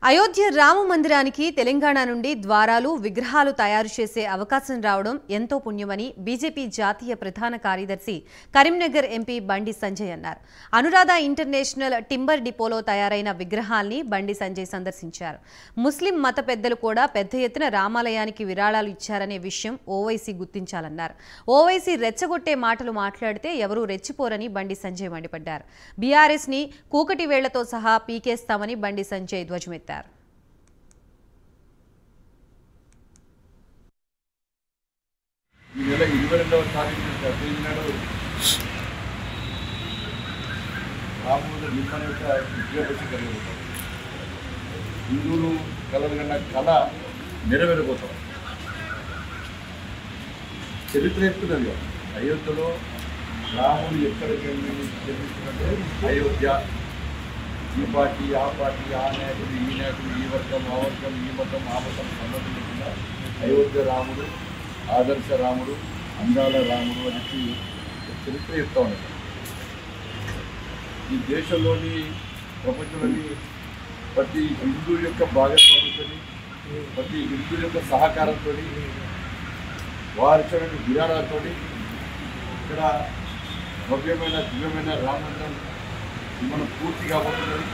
అయోధ్య రామ మందిరానికి తెలంగాణ నుండి ద్వారాలు విగ్రహాలు తయారు చేసే అవకాశం రావడం ఎంతో పుణ్యమని బీజేపీ జాతీయ ప్రధాన కార్యదర్శి కరీంనగర్ ఎంపీ బండి సంజయ్ అన్నారు. అనురాధ ఇంటర్నేషనల్ టింబర్ డిపోలో తయారైన విగ్రహాల్ని బండి సంజయ్ సందర్శించారు. ముస్లిం మత పెద్దలు కూడా పెద్ద ఎత్తున రామాలయానికి విరాళాలు ఇచ్చారనే విషయం ఓవైసీ గుర్తించాలన్నారు. ఓవైసీ రెచ్చగొట్టే మాటలు మాట్లాడితే ఎవరూ రెచ్చిపోరని బండి సంజయ్ మండిపడ్డారు. బీఆర్ఎస్ ని కూకటి వేళ్లతో సహా పీకేస్తామని బండి సంజయ్ ధ్వజమెత్తారు. ఈ నెల 22వ తారీఖు తేదీనాడు రాముడు నిర్మాణ యొక్క విజయపక్షి కలిగిపోతాం. హిందువులు కలగన్న కళ నెరవేరబోతాం. చరిత్ర చెప్తున్నది అయోధ్యలో రాముడు ఎక్కడికి జన్మించినట్టే అయోధ్య. ఈ పార్టీ ఆ పార్టీ ఆ నాయకుడు ఈ నాయకుడు ఈ వర్గం ఆ వర్గం ఈ మతం ఆ మతం సంబంధం లేకుండా అయోధ్య రాముడు ఆదర్శ రాముడు అందాల రాముడు అనేది చరిత్ర చెప్తా ఉన్నారు. ఈ దేశంలోని ప్రపంచంలోని ప్రతి హిందూ యొక్క భాగస్వామ్యంతో ప్రతి హిందూ యొక్క సహకారంతో వారి విరాళాలతో ఇక్కడ భవ్యమైన దివ్యమైన రామమందిరం మనం పూర్తి కాబోతున్నది.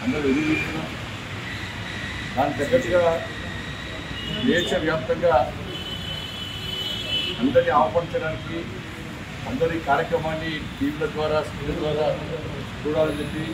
అందరూ ఎదురుస్తున్నాం. దాని తగ్గట్టుగా దేశవ్యాప్తంగా అందరినీ ఆహ్వానించడానికి అందరి కార్యక్రమాన్ని టీవీల ద్వారా స్క్రీన్ల ద్వారా చూడాలని చెప్పి